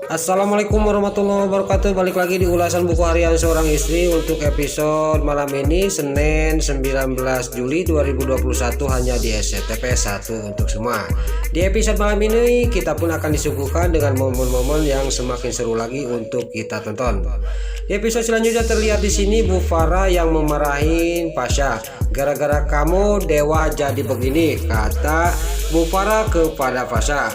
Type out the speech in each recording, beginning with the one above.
Assalamualaikum warahmatullahi wabarakatuh. Balik lagi di ulasan buku harian seorang istri untuk episode malam ini Senin 19 Juli 2021 hanya di SCTP 1 untuk semua. Di episode malam ini kita pun akan disuguhkan dengan momen-momen yang semakin seru lagi untuk kita tonton. Di episode selanjutnya terlihat di sini Bu Farah yang memarahin Pasha. Gara-gara kamu Dewa jadi begini, kata Bu Farah kepada Pasha.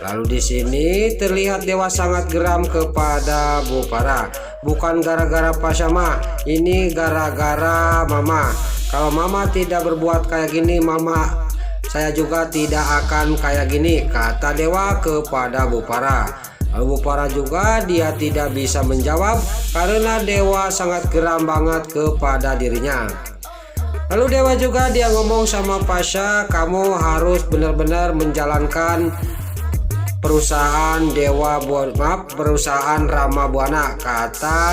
Lalu di sini terlihat Dewa sangat geram kepada Bu Farah. Bukan gara-gara Pasha mah, ini gara-gara Mama. Kalau Mama tidak berbuat kayak gini, Mama saya juga tidak akan kayak gini, kata Dewa kepada Bu Farah. Lalu Bu Farah juga dia tidak bisa menjawab karena Dewa sangat geram banget kepada dirinya. Lalu Dewa juga dia ngomong sama Pasha, kamu harus benar-benar menjalankan perusahaan perusahaan Rama Buana, kata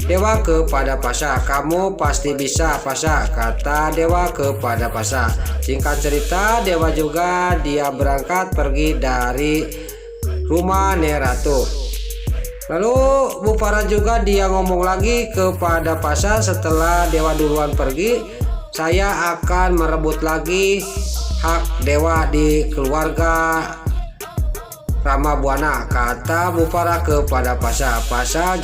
Dewa kepada Pasha. Kamu pasti bisa Pasha, kata Dewa kepada Pasha. Singkat cerita Dewa juga dia berangkat pergi dari rumah Neratu. Lalu Bu Farah juga dia ngomong lagi kepada Pasha, setelah Dewa duluan pergi, saya akan merebut lagi hak Dewa di keluarga Rama Buana, kata Bu Farah kepada Pasha. Pasha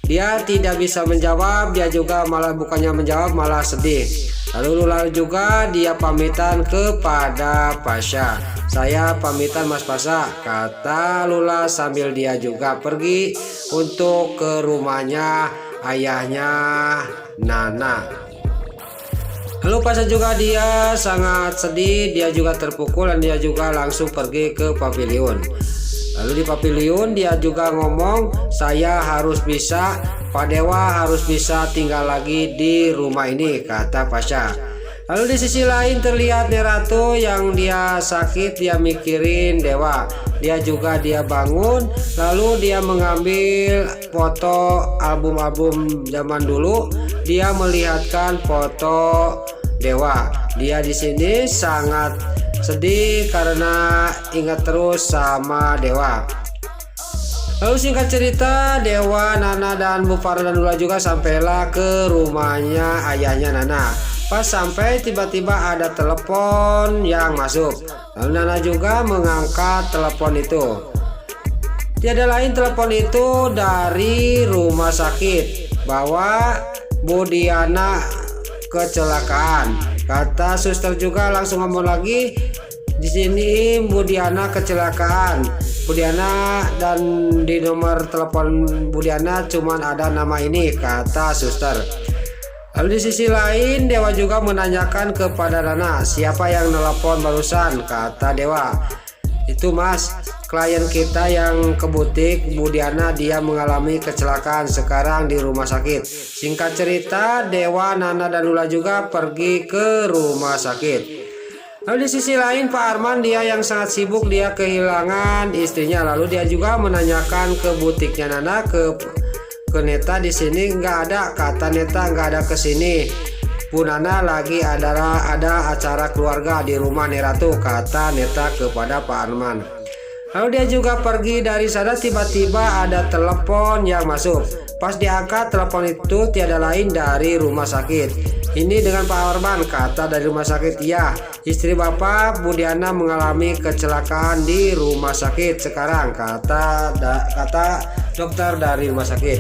dia tidak bisa menjawab, dia juga malah bukannya menjawab malah sedih. Lalu juga dia pamitan kepada Pasha. Saya pamitan Mas Pasha, kata Lula sambil dia juga pergi untuk ke rumahnya ayahnya Nana. Lalu Pasha juga dia sangat sedih, dia juga terpukul dan dia juga langsung pergi ke pavilion. Lalu di pavilion dia juga ngomong, saya harus bisa, Pak Dewa harus bisa tinggal lagi di rumah ini, kata Pasha. Lalu di sisi lain terlihat Neratu yang dia sakit, dia mikirin Dewa. Dia juga dia bangun, lalu dia mengambil foto album-album zaman dulu. Dia melihatkan foto Dewa. Dia di sini sangat sedih karena ingat terus sama Dewa. Lalu singkat cerita Dewa, Nana dan Bu Farah dan Lula juga sampailah ke rumahnya ayahnya Nana. Pas sampai tiba-tiba ada telepon yang masuk. Lalu Nana juga mengangkat telepon itu. Tiada lain telepon itu dari rumah sakit bahwa Bu Diana kecelakaan. Kata suster juga langsung ngomong lagi, di sini Bu Diana kecelakaan. Bu Diana dan di nomor telepon Bu Diana cuman ada nama ini, kata suster. Lalu di sisi lain Dewa juga menanyakan kepada Nana, siapa yang nelpon barusan, kata Dewa. Itu Mas, klien kita yang ke butik Bu Diana, dia mengalami kecelakaan sekarang di rumah sakit. Singkat cerita Dewa, Nana dan Lula juga pergi ke rumah sakit. Lalu di sisi lain Pak Arman dia yang sangat sibuk, dia kehilangan istrinya. Lalu dia juga menanyakan ke butiknya Nana, ke Neta, di sini nggak ada, kata Neta nggak ada kesini. Bu Nana lagi ada acara keluarga di rumah Neratu, kata Neta kepada Pak Arman. Lalu dia juga pergi dari sana, tiba-tiba ada telepon yang masuk. Pas diangkat telepon itu tiada lain dari rumah sakit. Ini dengan Pak Arman, kata dari rumah sakit. Ya, istri Bapak Bu Diana mengalami kecelakaan di rumah sakit sekarang, kata dokter dari rumah sakit.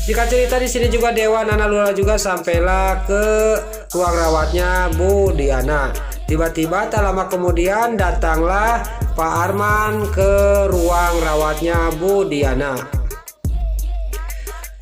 Jika cerita di sini juga Dewa, Nana, Lula juga sampailah ke ruang rawatnya Bu Diana. Tiba-tiba tak lama kemudian datanglah Pak Arman ke ruang rawatnya Bu Diana.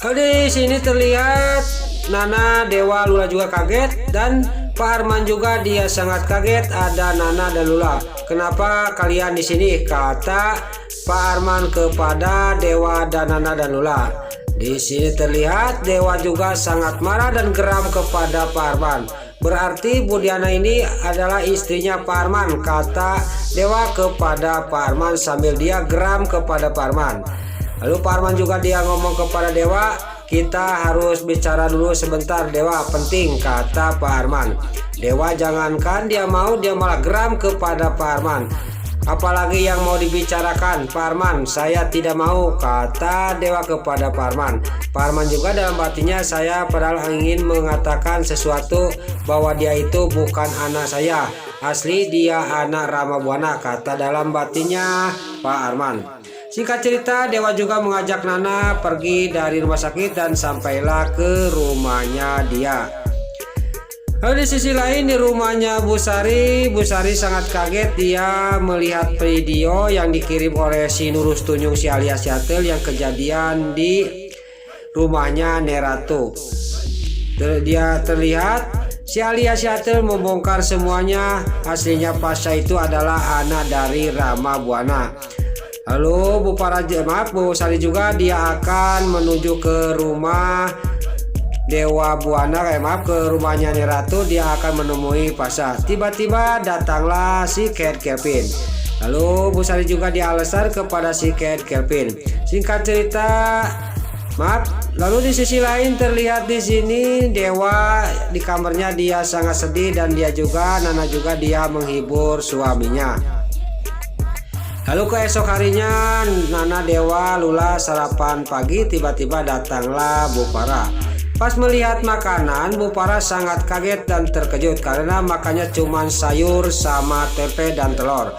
Kalau di sini terlihat Nana, Dewa, Lula juga kaget dan Pak Arman juga dia sangat kaget. Ada Nana dan Lula. Kenapa kalian di sini? Kata Pak Arman kepada Dewa dan Nana dan Lula. Di sini terlihat Dewa juga sangat marah dan geram kepada Pak Arman. Berarti Bu Diana ini adalah istrinya Pak Arman, kata Dewa kepada Pak Arman sambil dia geram kepada Pak Arman. Lalu Pak Arman juga dia ngomong kepada Dewa, kita harus bicara dulu sebentar Dewa, penting, kata Pak Arman. Dewa jangankan dia mau, dia malah geram kepada Pak Arman. Apalagi yang mau dibicarakan, Pak Arman? Saya tidak mau, kata dewa kepada Pak Arman. Pak Arman juga dalam hatinya, saya padahal ingin mengatakan sesuatu bahwa dia itu bukan anak saya. Asli dia anak Rama Buana, kata dalam batinnya Pak Arman. Singkat cerita, dewa juga mengajak Nana pergi dari rumah sakit dan sampailah ke rumahnya dia. Lalu di sisi lain di rumahnya Bu Sari sangat kaget dia melihat video yang dikirim oleh si Nurus Tunjung si alias Yatel yang kejadian di rumahnya Neratu. Dia terlihat si alias Yatel membongkar semuanya, aslinya Pasha itu adalah anak dari Rama Buana. Lalu Bu Sari juga dia akan menuju ke rumah Dewa Buana, ke rumahnya Neratu, dia akan menemui Pasha. Tiba-tiba datanglah si Cat Kelvin. Lalu Bu Sari juga dialasan kepada si Cat Kelvin. Singkat cerita, lalu di sisi lain terlihat di sini dewa di kamarnya dia sangat sedih dan Nana juga dia menghibur suaminya. Lalu keesok harinya Nana Dewa Lula sarapan pagi, tiba-tiba datanglah Bu Farah. Pas melihat makanan, Bu Farah sangat kaget dan terkejut karena makannya cuma sayur sama tempe dan telur.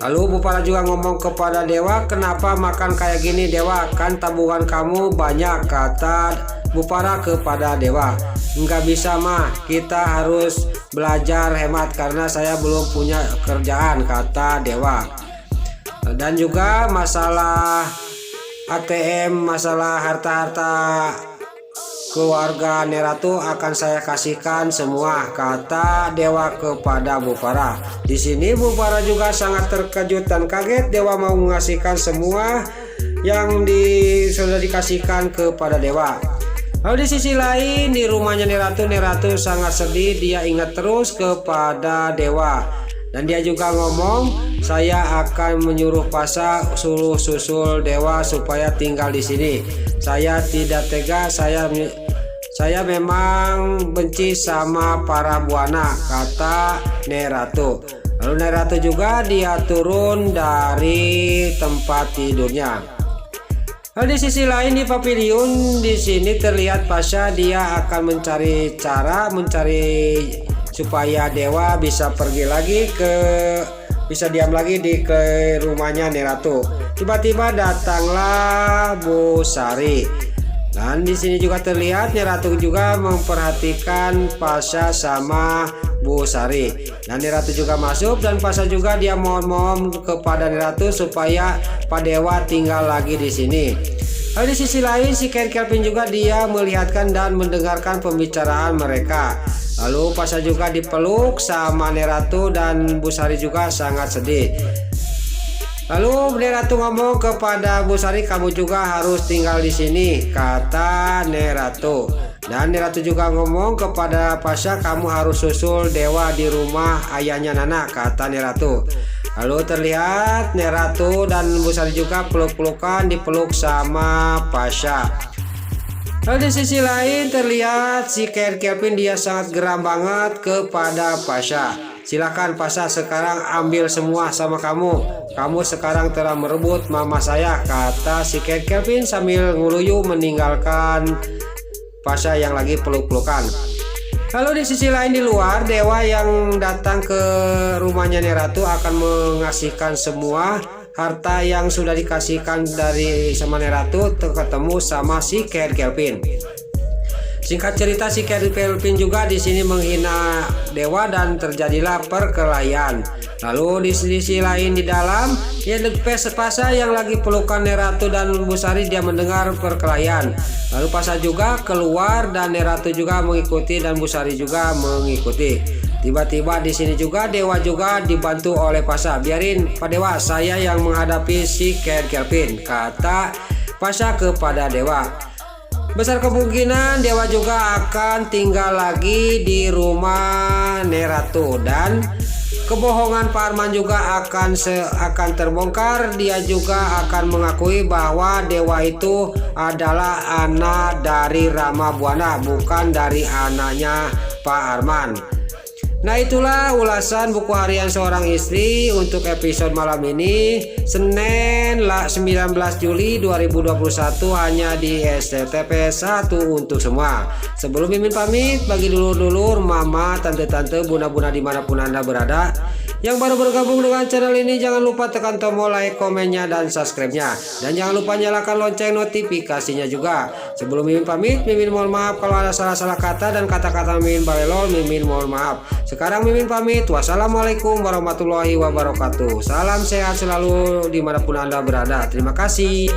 Lalu Bu Farah juga ngomong kepada dewa, kenapa makan kayak gini dewa, kan tabungan kamu banyak, kata Bu Farah kepada dewa. Enggak bisa mah, kita harus belajar hemat karena saya belum punya kerjaan, kata dewa. Dan juga masalah ATM, masalah harta-harta keluarga Neratu akan saya kasihkan semua, kata dewa kepada Bu Farah. Di sini Bu Farah juga sangat terkejut dan kaget dewa mau mengasihkan semua yang sudah dikasihkan kepada dewa. Lalu di sisi lain di rumahnya Neratu sangat sedih, dia ingat terus kepada dewa. Dan dia juga ngomong, saya akan menyuruh Pasha susul dewa supaya tinggal di sini. Saya tidak tega, saya memang benci sama para buana, kata Neratu. Lalu Neratu juga dia turun dari tempat tidurnya. Lalu di sisi lain di pavilion di sini terlihat Pasha dia akan mencari supaya dewa bisa bisa diam lagi ke rumahnya Neratu. Tiba-tiba datanglah Bu Sari. Dan di sini juga terlihat Neratu juga memperhatikan Pasha sama Bu Sari. Dan Neratu juga masuk dan Pasha juga dia mohon kepada Neratu supaya Pak Dewa tinggal lagi di sini. Lalu di sisi lain si Cat Kelvin juga dia melihatkan dan mendengarkan pembicaraan mereka. Lalu Pasha juga dipeluk sama Neratu dan Bu Sari juga sangat sedih. Lalu Neratu ngomong kepada Bu Sari, kamu juga harus tinggal di sini, kata Neratu. Dan Neratu juga ngomong kepada Pasha, kamu harus susul dewa di rumah ayahnya Nana, kata Neratu. Lalu terlihat Neratu dan Bu Sari juga peluk-pelukan, dipeluk sama Pasha. Lalu di sisi lain terlihat si Cat Kelvin dia sangat geram banget kepada Pasha. Silakan Pasha, sekarang ambil semua sama kamu. Kamu sekarang telah merebut mama saya, kata si Cat Kelvin sambil nguluyu meninggalkan Pasha yang lagi peluk-pelukan. Lalu di sisi lain di luar, dewa yang datang ke rumahnya Neratu akan mengasihkan semua harta yang sudah dikasihkan dari sama Neratu ketemu sama si Cat Kelvin. Singkat cerita si Cat Kelvin juga di sini menghina dewa dan terjadilah perkelahian. Lalu di sisi lain di dalam ya Pasha yang lagi pelukan Neratu dan Bu Sari dia mendengar perkelahian. Lalu Pasha juga keluar dan Neratu juga mengikuti dan Bu Sari juga mengikuti. Tiba-tiba di sini juga dewa juga dibantu oleh Pasha. Biarin Pak Dewa, saya yang menghadapi si Cat Kelvin, kata Pasha kepada dewa. Besar kemungkinan dewa juga akan tinggal lagi di rumah Neratu dan kebohongan Pak Arman juga akan terbongkar. Dia juga akan mengakui bahwa dewa itu adalah anak dari Rama Buana, bukan dari anaknya Pak Arman. Nah, itulah ulasan buku harian seorang istri untuk episode malam ini, Senin 19 Juli 2021, hanya di SCTP 1 untuk semua. Sebelum Mimin pamit, bagi dulur-dulur, mama, tante-tante, bunda-bunda dimanapun Anda berada, yang baru bergabung dengan channel ini, jangan lupa tekan tombol like, komennya, dan subscribe-nya. Dan jangan lupa nyalakan lonceng notifikasinya juga. Sebelum Mimin pamit, Mimin mohon maaf kalau ada salah-salah kata dan kata-kata Mimin balelol, Mimin mohon maaf. Sekarang Mimin pamit. Wassalamualaikum warahmatullahi wabarakatuh. Salam sehat selalu dimanapun Anda berada. Terima kasih.